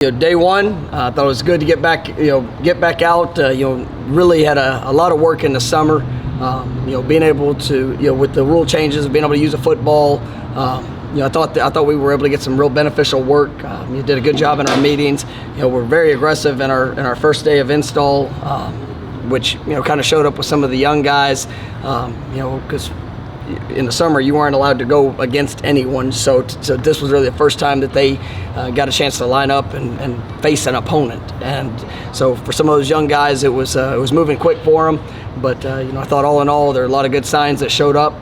Day one, I thought it was good to get back out. Really had a lot of work in the summer. Being able to, with the rule changes, being able to use a football. I thought we were able to get some real beneficial work. You did a good job in our meetings. We're very aggressive in our first day of install, which kind of showed up with some of the young guys. Because in the summer you weren't allowed to go against anyone, so this was really the first time that they got a chance to line up and face an opponent. And so for some of those young guys, it was moving quick for them. But I thought all in all there are a lot of good signs that showed up.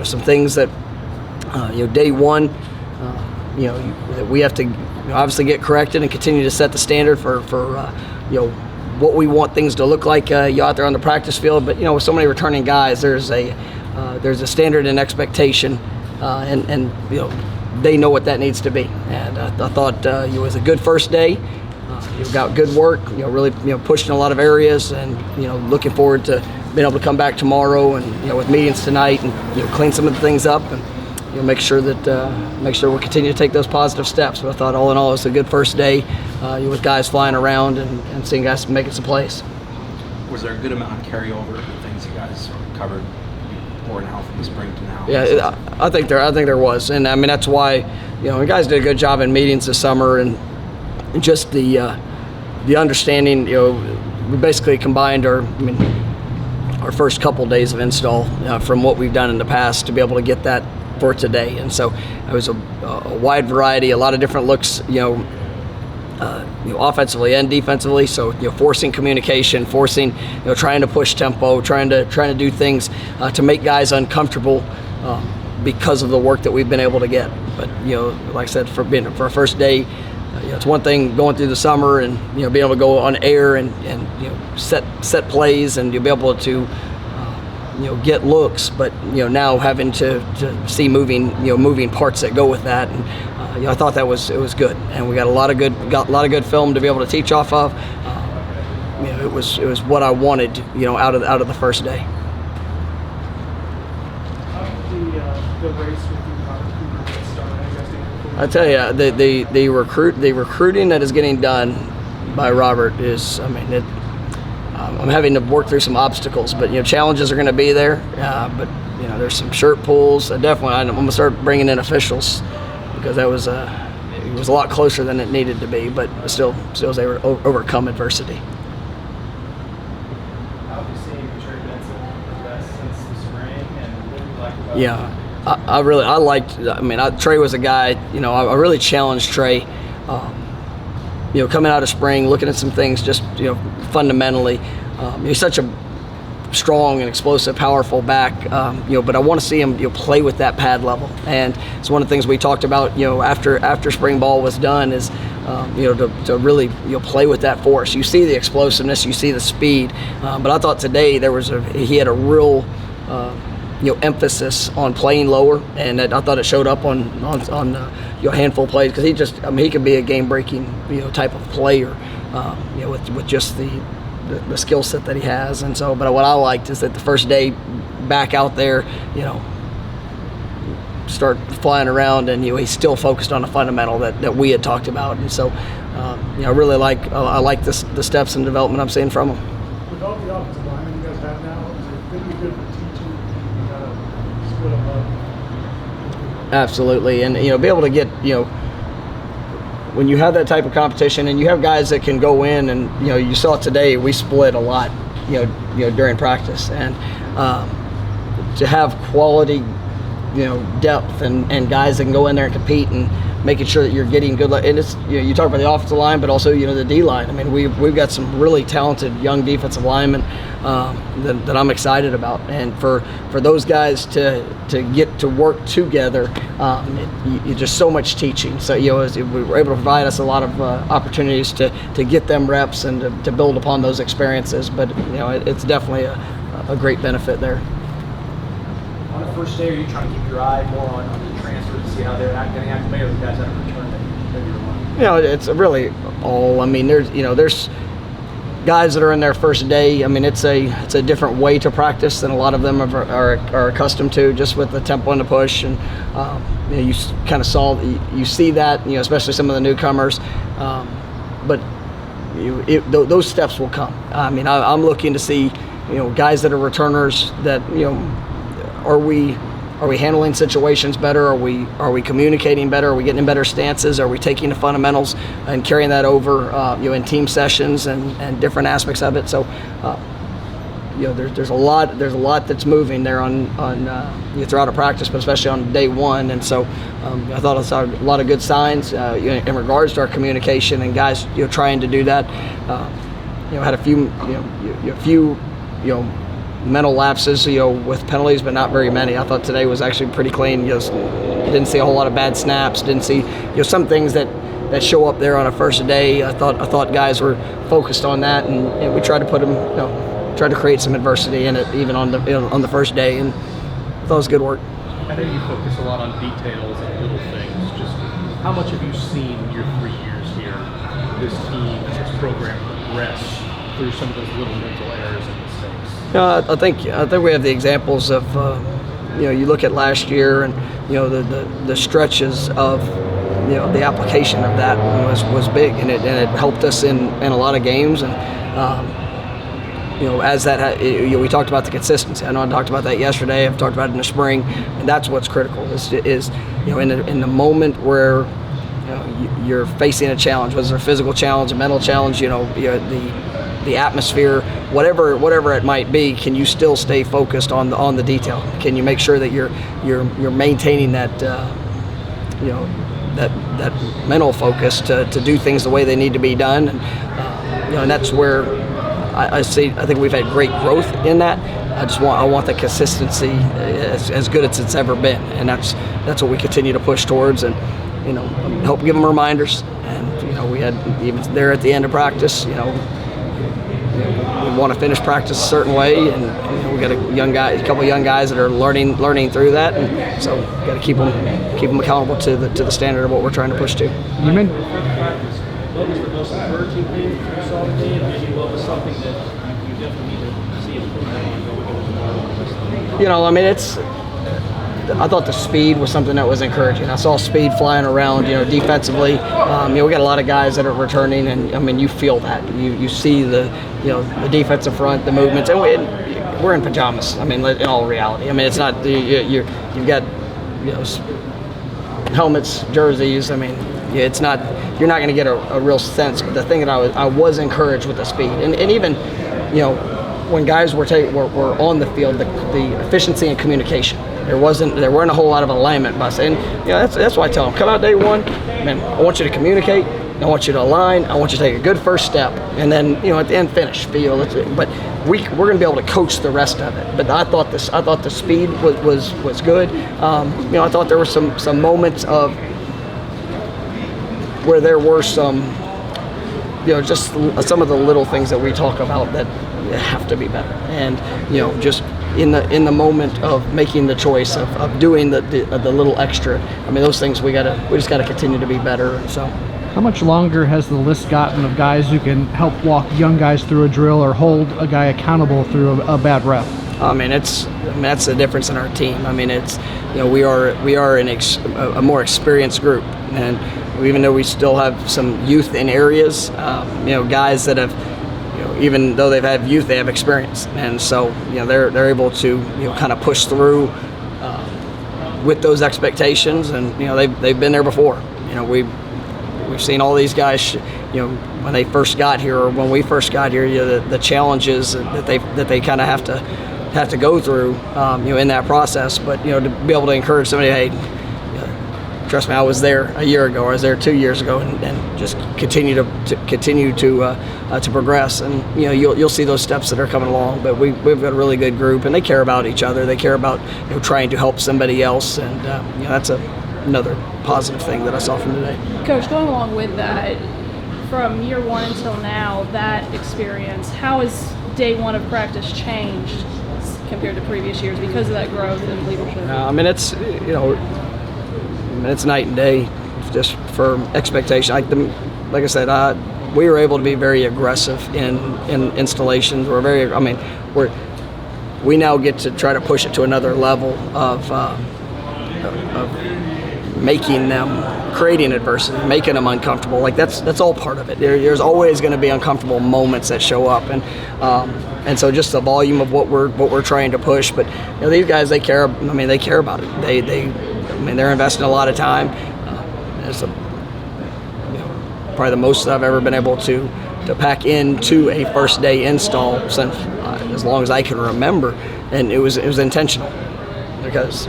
Some things that day one, that we have to obviously get corrected and continue to set the standard for what we want things to look like out there on the practice field. But with so many returning guys, there's a standard and expectation, and they know what that needs to be. And I thought it was a good first day. You got good work. Really pushed in a lot of areas, and looking forward to being able to come back tomorrow and with meetings tonight and clean some of the things up and make sure we'll continue to take those positive steps. But I thought all in all it was a good first day with guys flying around and seeing guys making some plays. Was there a good amount of carryover of the things you guys covered now from the spring to now? Yeah, I think there was, and I mean that's why the guys did a good job in meetings this summer, and just the understanding. We basically combined our first couple days of install from what we've done in the past to be able to get that for today, and so it was a wide variety, a lot of different looks, offensively and defensively. So forcing communication, forcing trying to push tempo, trying to do things to make guys uncomfortable because of the work that we've been able to get. But like I said, for our first day, it's one thing going through the summer and being able to go on air and set plays, and you'll be able to get looks, but now having to see moving parts that go with that. And I thought it was good, and we got a lot of good film to be able to teach off of. It was what I wanted out of the first day. The race with you started, I tell you, the recruiting that is getting done by Robert is, I'm having to work through some obstacles, but challenges are going to be there. But there's some shirt pulls. I'm going to start bringing in officials, because it was a lot closer than it needed to be, but still was able to overcome adversity. How have you seen Trey Benson progress since the spring, and what do you like about him? Yeah, Trey was a guy. I really challenged Trey. Coming out of spring, looking at some things, just fundamentally, he's such a strong and explosive, powerful back. But I want to see him play with that pad level, and it's one of the things we talked about. After spring ball was done, is to really play with that force. You see the explosiveness, you see the speed, but I thought today he had a real emphasis on playing lower, and I thought it showed up on a handful of plays, because he could be a game-breaking type of player with just the skill set that he has. And so, but what I liked is that the first day back out there, start flying around, and he's still focused on the fundamental that we had talked about. And so I really like the steps and development I'm seeing from him. With all the offensive linemen you guys have now, is it going to be good for teaching and kind of split them up? Absolutely, and be able to get when you have that type of competition, and you have guys that can go in, and you saw it today, we split a lot during practice, and to have quality depth and guys that can go in there and compete, and making sure that you're getting good. And it's you talk about the offensive line, but also the D line. We've got some really talented young defensive linemen that I'm excited about, and for those guys to get to work together, you just so much teaching. So we were able to provide us a lot of opportunities to get them reps and to build upon those experiences. But it's definitely a great benefit there. On the first day, are you trying to keep your eye more on the transfers to see how they're going to acclimate, or the guys that have returned that you're on? It's really all. There's guys that are in their first day. It's a different way to practice than a lot of them are accustomed to, just with the tempo and the push. And you kind of you see that, especially some of the newcomers. but those steps will come. I mean, I'm looking to see, guys that are returners that, are we handling situations better? Are we communicating better? Are we getting in better stances? Are we taking the fundamentals and carrying that over, in team sessions and different aspects of it? So, there's a lot that's moving there on throughout a practice, but especially on day one. And so, I thought I saw a lot of good signs in regards to our communication and guys trying to do that. Had a few mental lapses with penalties, but not very many. I thought today was actually pretty clean. Didn't see a whole lot of bad snaps. Didn't see some things that show up there on a first day. I thought guys were focused on that, and we tried to put them tried to create some adversity in it even on the first day, and I thought it was good work. I know you focus a lot on details and little things. Just how much have you seen in your 3 years here, this team and this program progress through some of those little mental errors and mistakes? I think we have the examples of you look at last year and the stretches of the application of that was big, and it helped us in a lot of games. And as that we talked about the consistency. I know I talked about that yesterday. I've talked about it in the spring, and that's what's critical. Is in the moment where you're facing a challenge, whether it's a physical challenge, a mental challenge, the atmosphere, whatever it might be, can you still stay focused on the detail? Can you make sure that you're maintaining that that mental focus to do things the way they need to be done? And and that's where I think we've had great growth in that. I want the consistency as good as it's ever been, and that's what we continue to push towards, and help give them reminders. And we had even there at the end of practice, we want to finish practice a certain way, and we got a couple of young guys that are learning through that, and so we got to keep them accountable to the standard of what we're trying to push to. You mean What was the most encouraging thing you saw today, and maybe what was something that you definitely need to see improvement on going tomorrow? I thought the speed was something that was encouraging. I saw speed flying around, defensively. We got a lot of guys that are returning, and you feel that. You see the defensive front, the movements, and we're in pajamas. In all reality, it's not you've got helmets, jerseys. It's not, you're not going to get a real sense. But the thing that I was encouraged with the speed, and even when guys were on the field, the efficiency and communication. There weren't a whole lot of alignment by saying, that's why I tell them, come out day one, I want you to communicate, I want you to align, I want you to take a good first step, and then at the end finish, feel. But we're going to be able to coach the rest of it. But I thought the speed was good. I thought there were some moments of where there were some, just some of the little things that we talk about that have to be better, and just in the moment of making the choice of doing the little extra. Those things we just gotta continue to be better. So, how much longer has the list gotten of guys who can help walk young guys through a drill or hold a guy accountable through a bad rep? That's the difference in our team. We are a more experienced group, and even though we still have some youth in areas, guys that have, even though they've had youth, they have experience, and so they're able to kind of push through with those expectations, and they've been there before. We've seen all these guys, when they first got here, or when we first got here, the challenges that they kind of have to go through, in that process. But to be able to encourage somebody, hey, trust me, I was there a year ago, or I was there 2 years ago, and just continue to progress, and you'll see those steps that are coming along. But we've got a really good group, and they care about each other. They care about trying to help somebody else, and that's another positive thing that I saw from today. Coach, going along with that, from year one until now, that experience, how has day one of practice changed compared to previous years because of that growth and leadership? It's night and day, just for expectation. Like I said, we were able to be very aggressive in installations. We now get to try to push it to another level of making them, creating adversity, making them uncomfortable. Like that's all part of it. There's always going to be uncomfortable moments that show up, and so just the volume of what we're trying to push. But these guys, they care. I mean, they care about it. They're investing a lot of time. It's probably the most I've ever been able to pack into a first day install since as long as I can remember, and it was intentional, because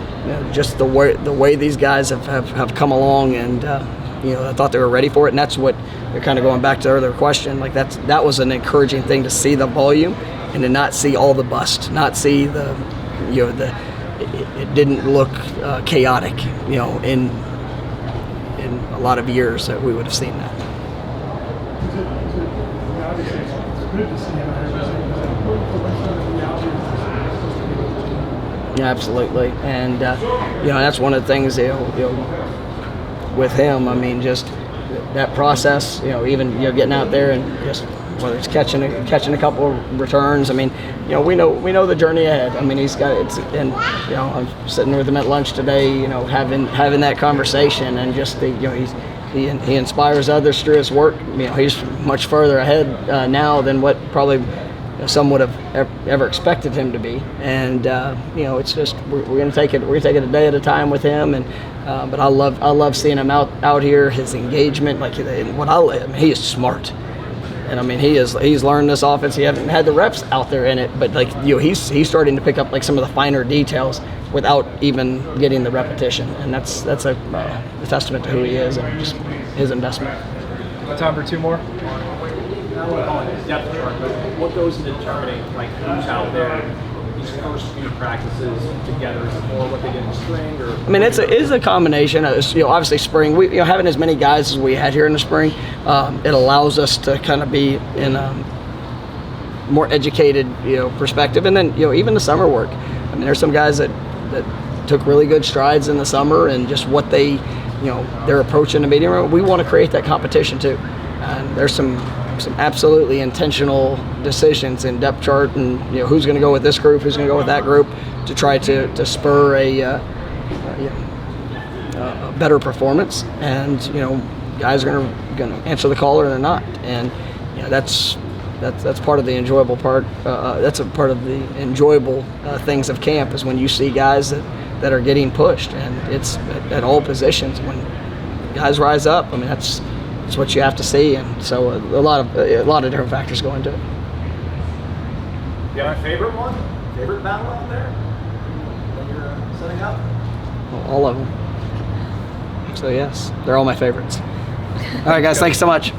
just the way these guys have come along, and I thought they were ready for it, and that's what they're kind of going back to the earlier question. Like that was an encouraging thing, to see the volume and to not see all the bust, not see it didn't look chaotic, in a lot of years that we would have seen that. Obviously, it's good to see him out here. Is it important for Winston to be out here? Yeah, absolutely, and that's one of the things with him. I mean, just that process. Even getting out there and just whether it's catching a couple of returns. I mean, we know the journey ahead. I mean, he's got it, and I'm sitting with him at lunch today. Having that conversation, and just he inspires others through his work. He's much further ahead now than what probably some would have ever expected him to be. And it's just we're going to take it a day at a time with him. And but I love seeing him out here. His engagement, he is smart. And I mean, he's learned this offense. He hasn't had the reps out there in it, but he's starting to pick up some of the finer details without even getting the repetition, and that's a testament to who he is and just his investment. Time for two more. I don't want to call it a depth chart, but what goes into determining who's out there these first few practices together? Is it more what they did in the spring, or? I mean, it's a combination. Obviously spring. We having as many guys as we had here in the spring, it allows us to kind of be in a more educated perspective, and then even the summer work. I mean, there's some guys that took really good strides in the summer, and just what they their approach in the meeting room. We want to create that competition too, and there's some absolutely intentional decisions in depth chart, and who's going to go with this group, who's going to go with that group, to try to spur a better performance. And guys are going to answer the call or they're not, and that's part of the enjoyable part. That's a part of the enjoyable things of camp, is when you see guys that are getting pushed, and it's at all positions. When guys rise up, I mean, that's what you have to see, and so a lot of different factors go into it. You got a favorite one? Favorite battle out there that you're setting up? Well, all of them. So yes, they're all my favorites. All right, guys, thanks so much.